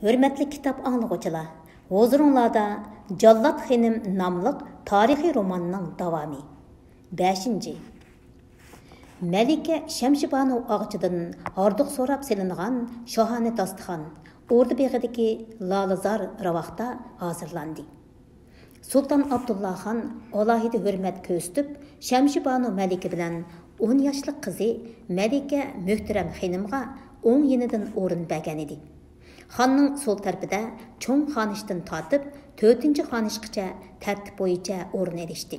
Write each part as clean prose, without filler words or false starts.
Hürmetli kitap anlıqçılar, huzurunlarda Jallat Xenim namlıq tarihi romanının davamı. 5. Melike Şemşibanu Ağçı'dan harduq sorap selinğan şahane dastıxan Ordu Beğideki Lalazar ravaqta hazırlandı. Sultan Abdullah Han olahidi hürmet köstüp Şemşibanu Melike bilen 10 yaşlıq kızı Melike Möhtərəm Xenimға 10 yenidən orun bəgən idi. Xanның sol tərəfində çoğ xanışdan tatıb 4-cü xanışqıca tərtib boyunca orun erişdi.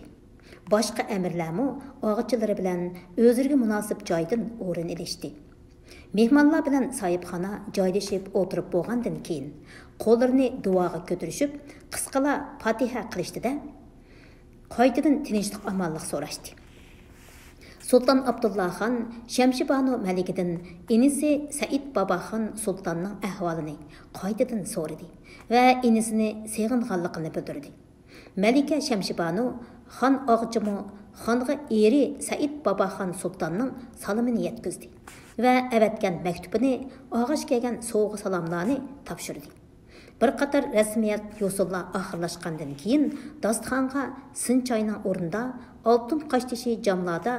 Başqa əmirlərmü ağıççıları bilən özürgü münasib joydan orun erişdi. Mehmanlar bilən sahibxana joylashib o'tirib bo'lgandan keyin qo'llarini duoga ko'tarishib, qisqala Fatiha qilishdi-da, qaytadan tinchlik amonlik so'rashdi. Sultan Abdullah Han Şemşibanu Melike'den inisi Said Babaxan Sultanның ahvalini qaytadan so'radi va inisini seg'inganligini bildirdi. Melike Şemşibanu Han Ağçımı xanға eri Said Babaxan Sultanның salımını yetkizdi va avatgan maktubini og'ish kelgan so'g'i salomlarni topshirdi. Bir qator rasmiyat yo'sullar oxirlashgandan keyin dasturxonga sinchoyning o'rnida oltin qashtishi jamlarda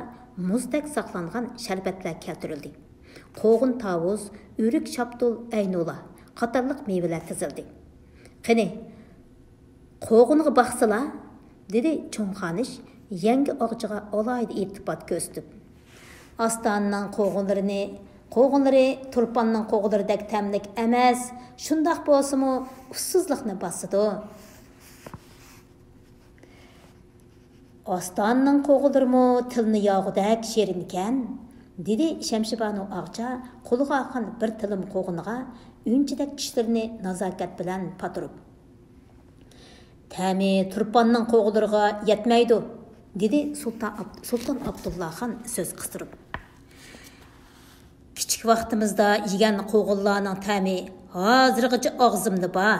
muzdek saqlangan sharbatlar keltirildi. Qo'g'in tavuz, o'rik shaptul, aynola qatorliq mevalar tizildi. "Qani, qo'g'inga baqsizlar?" dedi cho'ng xonish yangi og'chiga alohida iltifot ko'rsatib. Astanning qo'g'inlari turpanning qo'g'inlaridek tamlik emas, shundoq bo'lsa-mu ussizlikni bosadi. Astanning qo'g'inlarimi tilni yog'idek shirin ekan, dedi Şemşibanu Ağca qo'liga olgan bir tilim qo'g'iniga unchidek tishlarini nazokat bilan patirib. "Ta'mi turpanning qo'g'inlariga yetmaydi", dedi Sultan Abdullah Han so'z qistirib. "Kichik vaqtimizda yegan qo'g'inlarning ta'mi hozirgacha og'zimda bor.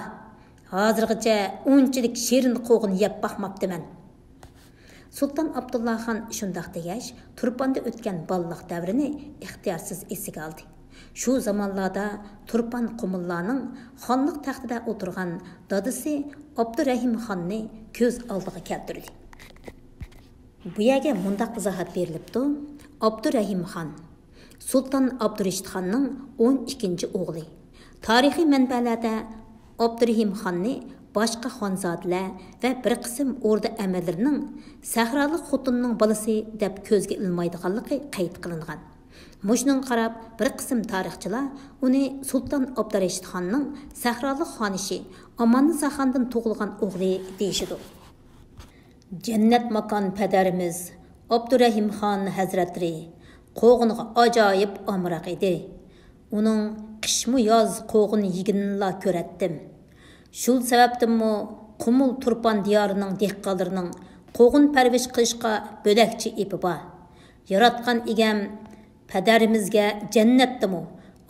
Hozirgacha unchalik shirin qo'g'in yeb boqmabdiman." Sultan Abdullah Han shundoq degach, turpanda o'tgan balliq davrini ixtiyorsiz esiga oldi. Shu zamonlarda turpan qumullarning xonlik taxtida o'tirgan dadisi Abdurahim Xonni ko'z oldiga keltirdi. Bu yerga mundaq izohat berilibdi. Abdurahim Xon Sultan Abdurashid Xonning 12-chi o'g'li. Tarixiy manbalarda Abdurahim Xonni boshqa xonzodalar va bir qism o'rda amirlarining sahroliq xotinning balasi deb ko'zga ilmaydiganligi qayd qilingan. Mushning qarab bir qism tarixchilar uni Sultan Abdurashid Xonning sahroliq xonishi Amanniso xondan tug'ilgan o'g'li deyishidi. Jannat makon padarimiz Abdurahim Xon hazratlari qo'g'iniga ajoyib omroq edi. Uning qishmu yoz qo'g'in yeginla ko'ratdim. Şul sebeptimmi Qumul Turpan diyarının dehqonlarining qo'g'in parvish qilishga bo'lakchi ipi bor. Yaratgan egam padarimizga jannatdimi,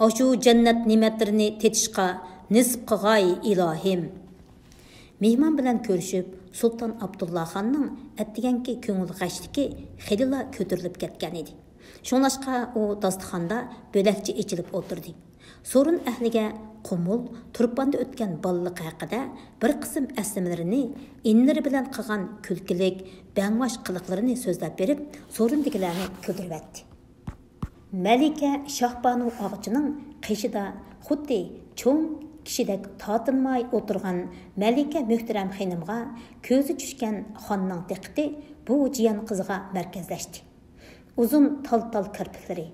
ashu jannat ne'matlarini tetishga nisb qilg'ay ilohim. Mehmon bilan ko'rishib, Sultan Abdullah Xonning atdiganki ko'ngil g'ashligi xilila ko'tarilib ketgan edi. Shunlashqa u dasturxonda bo'lakchi ichilib o'tirdi. Sorun ahliga Qumul turpanda o'tgan balliq haqida bir qism aslimlarini inlari bilan qilgan kulkilik, bangvash qiliqlarini so'zlab berib, sorundagilarni kuldiribdi. Malika Shohbanu Ağçıning qishida xuddi cho'ng kishidek totinmay o'tirgan Malika Möhtərəm Xenimga ko'zi tushgan xonning diqqati bu jiyan qiziga markazlashdi. Uzun tal-tal kirpiklari,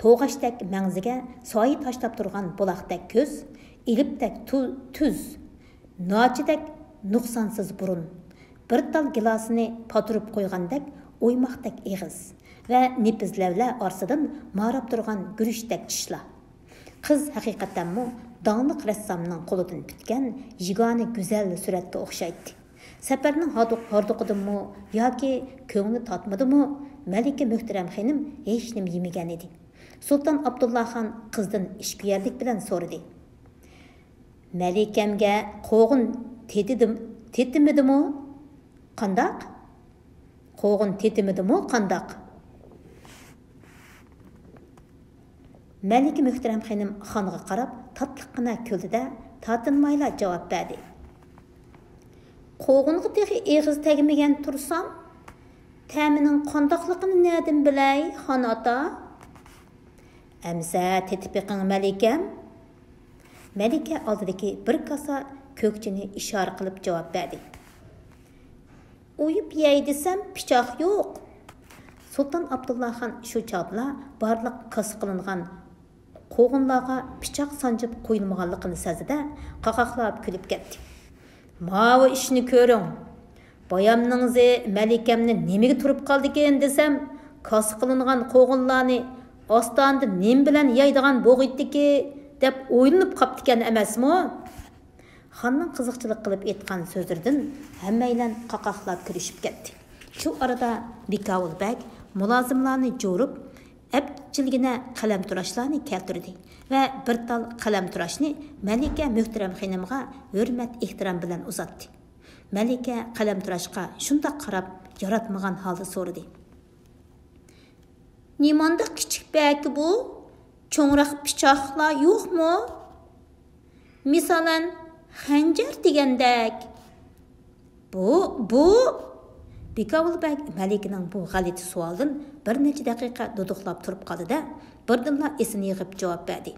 to'g'ashdak mangziga soyi tashlab turgan buloqdek ko'z, ilibdek tuz, nochidek nuqsonsiz burun, bir tal gilosini paturib qo'ygandek o'ymoqdek eg'iz va nipizlavlar orasidan marab turgan gurishdek tishlar. Qiz haqiqatanmi donglik rassomning qo'lidan bitgan yigona go'zal suratga o'xshaydi. Safarning horduqidanmi yoki ko'ngli totmadimi, Malika Möhtərəm Xenim hech nima yemagan edi. Sultan Abdullah Han qizdan ishkuyarlik bilan so'radi. "Malikamga qo'g'in tetimidimi? Qandaq? Qo'g'in tetimidimi? Qandaq?" Malika Möhtərəm Xenim xonga qarab tatliqqina kuldi-da татынмайла жауап берді. Қоғынғы тегі еғіз тәгімеген тұрсам, тәмінің қондақлықыны нәдім біләй, хан ата? Әмзә тетіпіқің мәликем? Мәлике алдыдaki bir kasa көкчені işarə qılıb cavab verdi. Uyup yey desem piçaq yo'q. Sultan Abdullah Han şu çağda barlıq kası qılınğan qoğunlarga piçaq sancıp qoyulmağanlığını sezdi, qaqaqlab külüp ketdi. Mavi işini körün. Bayamnыңызы Мәликемni немеге turib qaldı eken desem, kası qılınğan qoğunlarni astandı nem bilan yaydigan bo'g'itdiki deb o'ylanib qapti ekan emasmi? Xanның qiziqchilik qilib aytgan so'zlardan hammanglar qaqaqlab kulishib ketdi. Shu arada Bikavulbek mulozimlarni jo'rib, apchilgina qalamturashlarni keltirdi va bir tal qalamturashni Malika Muhtaram xonimga hurmat ehtirom bilan uzatdi. Malika qalamturashga shundoq qarab, yaratmagan holda so'radi. Nimanda kichik baki bu? Cho'ngroq pichoqlar yo'qmi? Misolan, xanjar degandek. Bu Bikavulbek Malikaning bu g'alati savoldan bir necha daqiqa duduqlab turib qoldi-da, birdinla esini yig'ib javob berdi.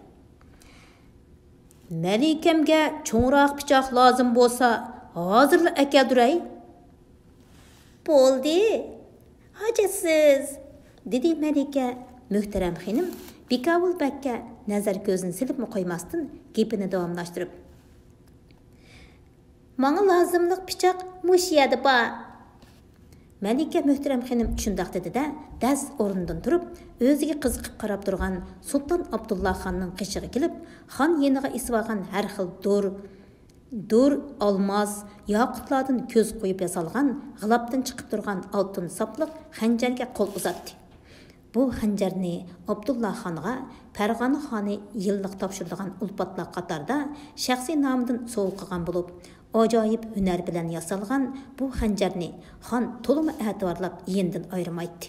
Malikamga cho'ngroq pichoq lozim bo'lsa, hozirla akeldiray. Bo'ldi. Hajatsiz, dedi Malika Muhtaram xonim Bikavulbekka nazar ko'zini silib qo'ymasdan gapini davomlashtirib. Manga lozimliq pichoq mush yerda bor. Malika Muhtaram xonim shundoq dedi-da, daz o'rnidan turib, o'ziga qiziqib qarab turgan Sultan Abdullah Xonning qishig'i kelib, xon yeniga isvagan har xil dur olmaz, yoqutlardan ko'z qo'yib yasalgan, g'ilobdan chiqib turgan oltin sopliq xanjarga qo'l uzatdi. Bu xanjarni Abdullah Xonga Farg'ona xoni yillik topshirgan ulfatlar qatorida shaxsiy nomidan sovg'a qilgan bo'lib, ajoyib hunar bilan yasalgan bu xanjarni xon to'liq e'tiborlab yendan ayirmaydi.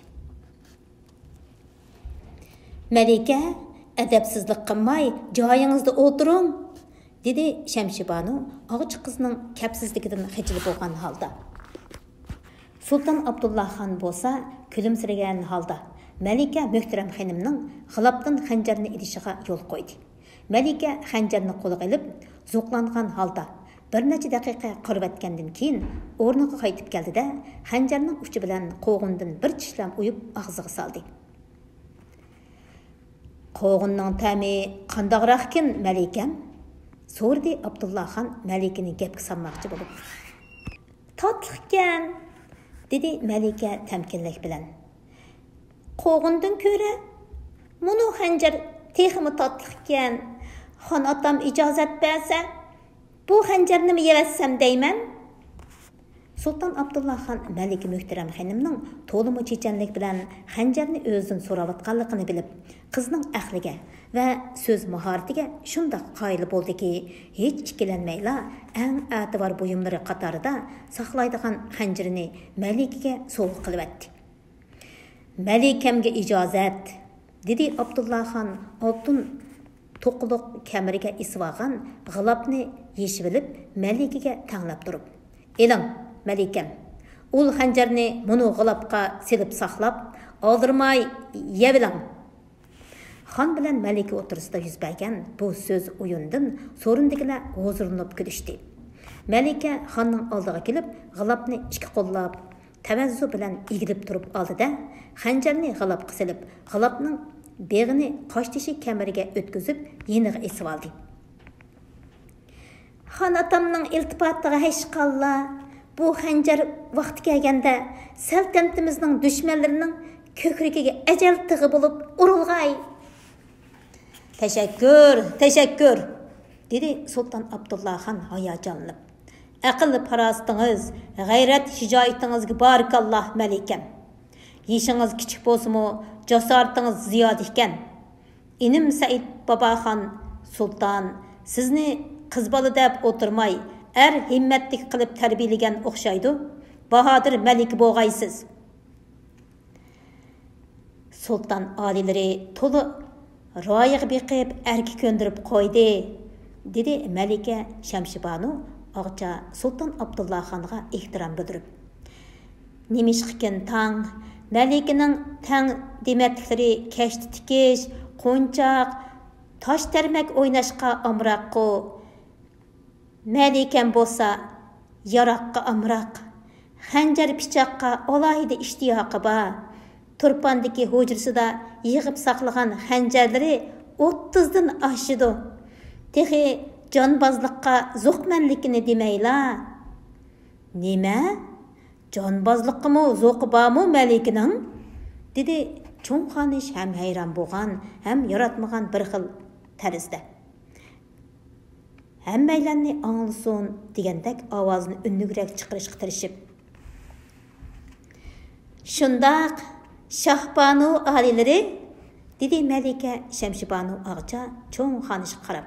Malika, adabsizlik qilmay, joyingizda o'tiring, dedi Shamshibanu og'ich qizning kapsizligidan xijil bo'lgan holda. Sultan Abdullah Xon bo'lsa, kulimsiragan holda Malika Muhtaram xonimning g'ilobdan xanjarni idishiga yo'l qo'ydi. Malika xanjarni qo'liga olib, zo'qlangan holda bir necha daqiqa qurbatgandan keyin o'rniga qaytib keldi-da, xanjarning uchi bilan qo'g'indan bir tishlam uyib og'ziga soldi. Qo'g'inning ta'mi qandoqroq ekan, Malikam? So'rdi Abdullah Xon Malikani gapga solmoqchi bo'lib. Tatliq ekan, dedi Malika tamkinlik bilan. Qo'g'indan ko'ra munu xanjar texmi tatliq ekan. Xon otam ijozat bersa, bu xanjarni yevassam deyman. Sultan Abdullah Xon Malika Muhtaram xonimning to'limi chechanlik bilan xanjarni o'zidan so'rayotganligini bilib, qizning aqliga va so'z mahoratiga shundoq qoyil bo'ldiki, hech ikkilanmayla eng e'tibor buyumlari qatorida saqlaydigan xanjarini Malikaga sovg'a qilibdi. Malikamga ijozat, dedi Abdullah Xon oltin to'qliq kameriga isvagan g'ilobni yeshib olib Malikaga tanglab turib. Eling, Malikam, ul xanjarni munu g'ilobga silib saqlab, oldirmay yebilang. Xon bilan Malika o'tirisida yuz bergan bu so'z o'yindan so'rindikilar hozirlanib kulishdi. Malika xonning oldiga kelib, g'ilobni ikki qo'llab tavazzu bilan egilib turib oldi-da, xanjarni g'ilobga silib, g'ilobning beg'ini qoshtishi kameriga o'tkazib, yeniga esib oldi. Xon otamning iltifotiga hech qalla, bu xanjar vaqti kelganda saltantimizning dushmanlarining ko'krigiga ajal tig'i bo'lib urilg'ay. Teşekkür, dedi Sultan Abdullah Xon hayajonlanib. Aql farostingiz, g'ayrat shijoatingizga barakalloh Malikam. Yeshingiz kichik bo'lsa-mu, jasoratingiz ziyoda ekan. Inim Said Boboxon Sultan sizni qiz bola deb o'tirmay, himmatlik qilib tarbiyalagan o'xshaydi. Bahodir Malik bo'g'aysiz. Sultan olilari to'liq royiq beqib erki ko'ndirib qo'ydi. dedi Мәлике Шәмшибану Ağca Sultan Abdullah xanға ehtiram bildirib. Немешқікен таң, Мәликенің таң деметлері кәшті тікеш, қончақ, taş termek oynashqa amraqqa. Мәликем болса, yaraqqa amraq. Xanjar pichoqqa alohida ishtiyoqi bor. Turpandagi hujrasida yig'ib saqlagan xanjarlari 30 dan oshidi. Texi jonbozlikqa zo'qmanlikini demayla. Nima? Jonbozlikqimi zo'qi bormi Мәликенің? Dedi cho'ng xonish ham hayron bo'lgan, ham yaratmagan bir xil tarzda. Hammaylarni anglasin degandek ovozni unliroq chiqarishga tirishib. Shundoq Shahbanu alilari, dedi Malika Shamshibanu Ağca cho'ng xonishga qarab.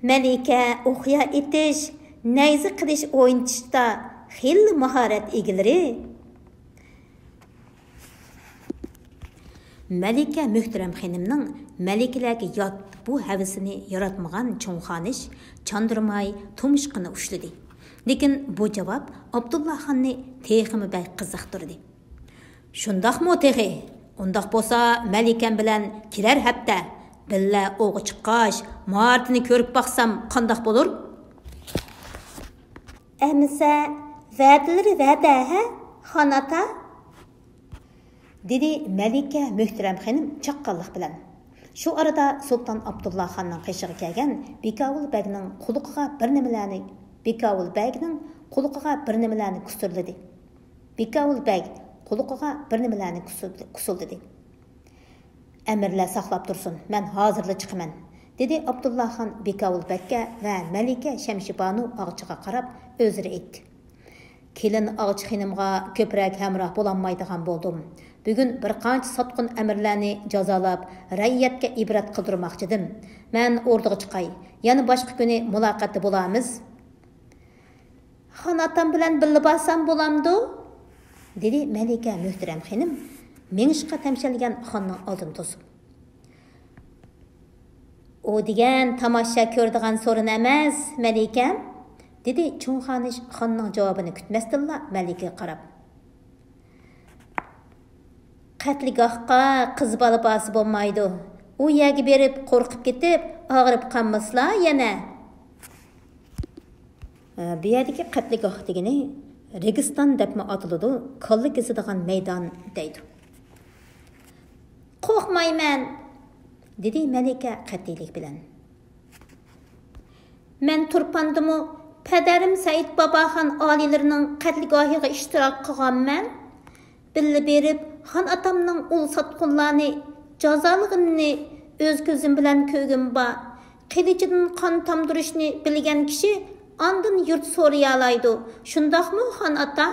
Malika o'qiya etish, nayzi qilish o'yinchishda xil mahorat egalari. Мәлике Мөхтәрәм ханымның мәликеләргә ят бу хәвесini яратмаган чоң ханыш чандырмай тумышкыны ушлады. Ләкин бу җавап Абдулла ханны техимы бәй кызыктырды. Шундакмы техи? Ундак булса Мәликәм белән киләр хәптә биллә оғы чыккач, мартыны көрүп баксам кандак булыр? Әмсә вәдиләре вәдә, ханата? Dedi Malika Möhtərəm xanım çaqqanlıq bilan. Şu arada Sultan Abdullah xanның qışığı kelgan Bekavul bəgning quluqiga bir nimalarni kusturladi. Bekavul bəg quluqiga bir nimalarni kusuldadi. Əmirlər saqlab tursun, mən hazırla chiqaman, dedi Abdullah xan Bekavul bəgə və Malika Şəmşibanu Ağçığa qarab özri etdi. Kelin Ağçı xanımğa köprək həmrah bolanmaydigan boldum. Bugün bir qancha satqın əmirlərni cazalab, rəiyyətə ibrat qıldırmaqçıdım. Mən orduğa çıxay. Yəni başqa günü mülaqatda bolamız. Xan atam bilan birga barsam bolamdı? Dedi Malika Möhtərəm xanım, menişqa təmşəlgən xanның aldın tosub. O degan tamasha ko'rdigan so'rin emas, Malikam, dedi cho'ng xonish xonning javobini kutmasdilla Malikaga qarab. Qatligohga qiz bola basi bo'lmaydi. U yerga berib qo'rqib ketib, og'rib qolmaslar yana. Bu yerdagi qatligoh degani Registon debmi atiladi, kolla kesadigan maydon deydi. Qo'rqmayman, dedi Malika qat'iylik bilan. Men Turpandimi padarim Said Babaxon olilarining qatligohiga ishtirok qilganman. Billa berib xon atamning ul satqunlarni jazolig'ini o'z ko'zim bilan ko'rgim bor. Qilichidan qon tomdirishni bilgan kishi ondan yurt so'raya oladi. Shundaqmi xon ata?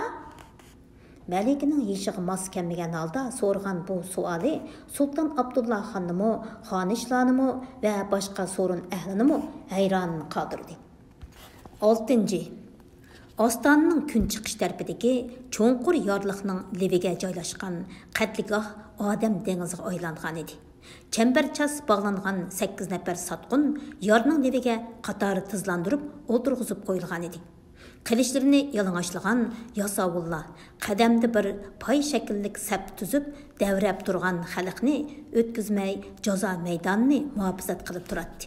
Malikaning yeshig'i mos kelmagan holda so'rgan bu savoli Sultan Abdullah xonnimi, xonishlarnimi va boshqa so'rin ahlinimi hayron qoldirdi. 6. Ostanning kun chiqish tarafidagi cho'nqur yorliqning leviga joylashgan qatligoh odam dengiziga aylangan edi. Chambarchas bog'langan 8 nafar satqun yorning leviga qatori tizlantirib o'tirg'izib qo'yilgan edi. Qilishlarini yalang'ochlagan yasovullar qadamda bir pay shakllik sap tuzib davrab turgan xalqni o'tkazmay jazo maydonini muhofazat qilib turadi.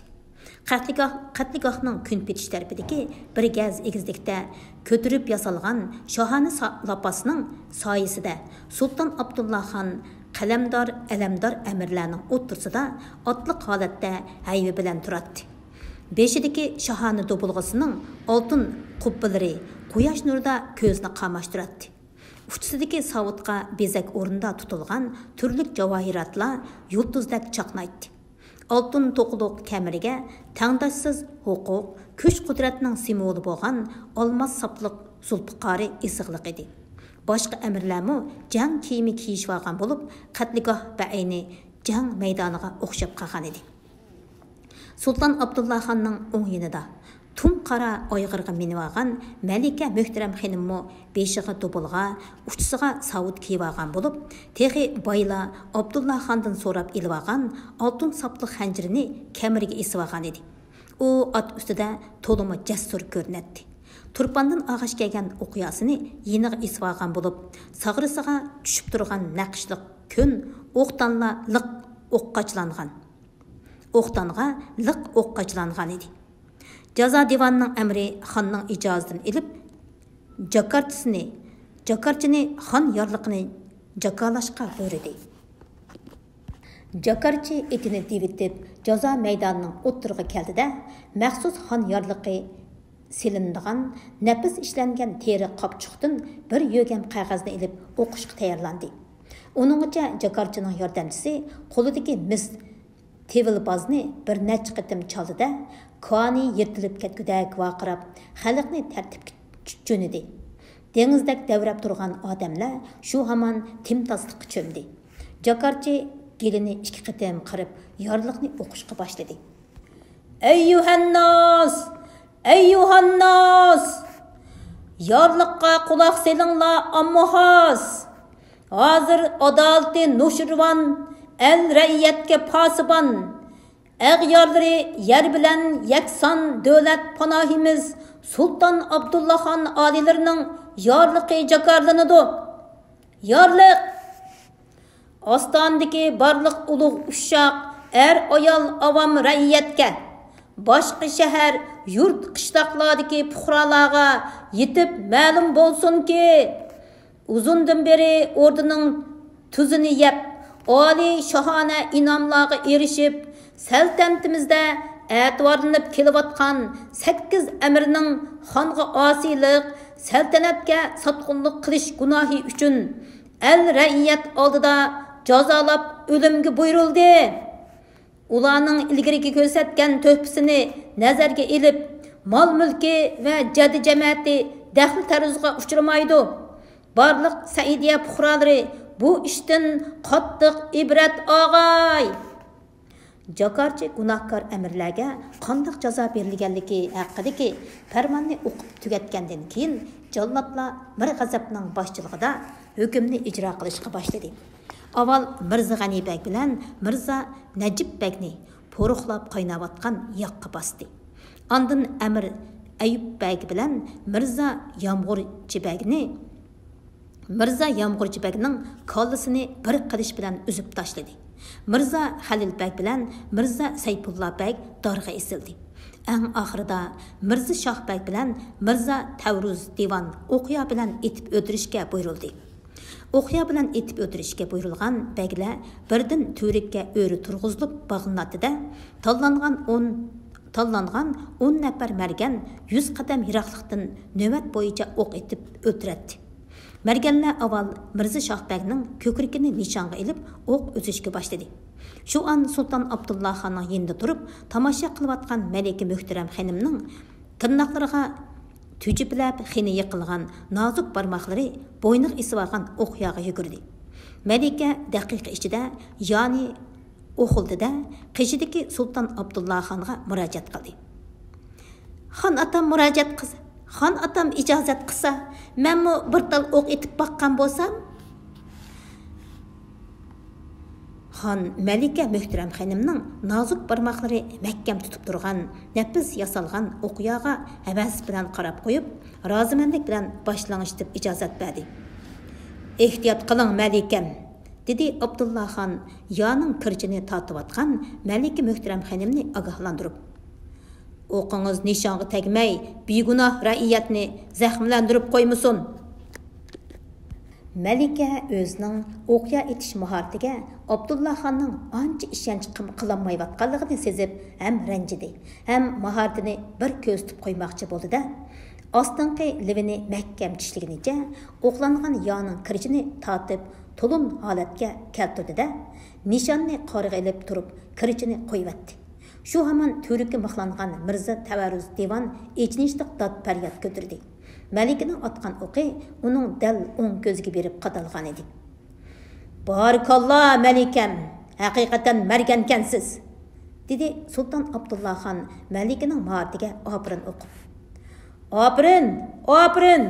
Qatligohning kun petish tarafidagi bir gaz egizlikda ko'tirib yasalgan shohona lapasning soyasida Sultan Abdullah xon alamdor amirlarning o'ttirsida otliq holatda hayvi bilan turadi. Beshidagi shohona do'bulg'isining oltin qubbalari quyosh nurida ko'zni qamashtiradi. Uchisidagi savutga bezak o'rinda tutilgan turli javohiratlar yulduzdek chaqnaydi. Altın to'qliq kameriga tangdoshsiz huquq, kuch qudratning simvoli bo'lgan olmos sapliq zulfiqori isig'liq edi. Boshqa amirlarmi jang kiyimi kiyishib olgan bo'lib, qatligoh ba'ayni jang maydoniga o'xshab qolgan edi. Sultan Abdullah xonning o'ng yonida tum qara oyg'irga minib olgan Malika Möhtərəm xonimmi beshig'i do'pilg'a, uchisiga savut kiyib olgan bo'lib, texi boyla Abdullah xondan so'rab ilib olgan oltin sapliq xanjirini kameriga esib olgan edi. u at ustida to'limi jasur ko'rinadi. Turpandan og'ash kelgan o'qiyasini yeniga esib olgan bo'lib, sag'risiga tushib turgan naqshliq kun o'qdanla liq o'qqachlangan. O'qdanga liq o'qqachlangan edi. Jazo divanining amri xonning ijozatidan ilib, Jakarchini xon yorliqini jakolashga buyurdi. Jakarchi etini devitib, jazo maydonining o'ttirig'i keldida, maxsus xon yorliqi silindigan, nafis ishlangan teri qopchuqdan bir yogam qog'ozni ilib o'qishga tayyorlandi. Uningcha Jakarchining yordamchisi qo'lidagi mis tevilbazni bir necha qitim chaldi-da, koni yirtilib ketgudak vaqirab, xalqni tartibga jo'nidi. Dengizdek davrab turgan odamlar shu hamon timtasliqqa cho'mdi. Jakarchi gelini ikki qitim qirib, yorliqni o'qishga boshladi. Eyyuhannas! Yorliqqa quloq selinglar, ammohas! Hozir adolati nushirvan, el raiyatga pasiban, ag'yorlari yer bilan yakson davlat panohimiz Sultan Abdullaxon olilarining yorliqi jakarlanadi. Yorliq ostondagi barliq ulug' ushoq, ayol avam raiyatga, boshqa shahar, yurt qishloqlardagi fuqarolarga yetib ma'lum bo'lsinki, uzundan beri o'rdining tuzini yeb, oliy shohona inomlarga erishib, saltantimizda e'tiborlanib kelayotgan 8 amirning xonga osiylik, saltanatga sotqinlik qilish gunohi uchun el raiyat oldida jazolab o'limga buyurildi. Ularning ilgirigi ko'rsatgan to'hfasini nazarga ilib, mol mulki va jadi jamiyati daxl taruzga uchramaydi. Barliq Saidiya fuqarolari bu ishdan qattiq ibrat og'ay. Jakarchi gunohkor amirlarga qanday jazo berilganligi haqidagi farmonni o'qib tugatgandan keyin jallodlar Mir G'azabning boshchiligida hukmni ijro qilishga boshladi. Avval Mirza G'anibek bilan Mirza Najibbekni po'ruqlab qaynayotgan yoqqa bosdi. Ondan Amir Ayubbek bilan Mirza Yomg'irchibekning kollasini bir qilish bilan uzib tashladi. Mirza Halilbek bilan Mirza Sayfullahbek dorga esildi. Eng oxirida Mirza Shohbek bilan Mirza Tavruz divan o'qiya bilan etib o'tirishga buyurildi. O'qiya bilan etib o'tirishga buyurilgan baglar birdan to'rikka o'ri turg'izilib bog'lanadi-da, tanlangan 10 nafar margan 100 qadam yiroqlikdan navbat bo'yicha o'q etib o'tiradi. Marganlar avval Mirza Shohbekning ko'krigini nishonga ilib o'q uzishga boshladi. Shu an Sultan Abdullaxonning yonida turib tomosha qilayotgan Malika Muhtaram xonimning tirnoqlariga tujiblab xini yiqilgan nozik barmoqlari bo'yniq esib olgan o'qyaga yugurdi. Malika daqiqa ichida ya'ni o'xildida qishidagi Sultan Abdullaxonga murojaat qildi. Xon atam murojaat qilsa, xon atam ijozat qilsa, menmi bir tal o'q etib baqqan bo'lsam? Xon Malika Muhtaram xonimning nozik barmoqlari mahkam tutib turgan, nafis yasalgan o'qiyaga havas bilan qarab qo'yib, rozimanlik bilan boshlanish deb ijozat berdi. Ehtiyot qiling Malikam, dedi Abdullaxon yoning kirchini tortib Malika Muhtaram xonimni ogohlantirib. O'qingiz nishonga tegmay, begunoh raiyatni zaxmlantirib qo'ymasin. Malika o'zining o'qiya etish mahoratiga Abdullaxonning ancha ishonch qilolmayotganligini sezib, ham ranjidi, ham mahoratini bir ko'zitib qo'ymoqchi bo'ldi-da, ostinqi livini mahkam tishlagunicha o'qlangan yoning kirchini tortib, to'lin holatga keltirdi-da, nishonni qoriga ilib turib, kirchini qo'yibdi. Shu hamon to'rikka mixlangan Mirza Tavarruz divan echinishliq dod faryod ko'tardi. Malikaning otgan o'qi uning dal o'ng ko'ziga berib qadalgan edi. Barakalloh Malikam, haqiqatan margankansiz, dedi Sultan Abdullaxon Malikaning mahoratiga opirin o'qib. Opirin!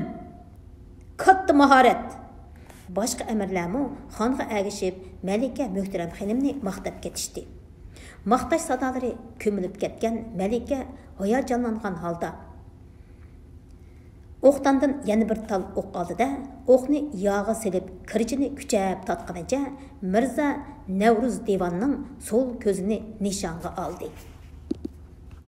Katta mahorat! Boshqa amirlarmi xonga agishib Malika Muhtaram xonimni maqtab ketishdi. Maqtaş sadalari көміліп ketken Мәлике hayacanlangan halda o'qdandan yana bir tal o'q oldi-da, o'qni yog'i silib, kirchini kuchab tatqanicha Mirza Navruz divanning so'l ko'zini nishonga oldi.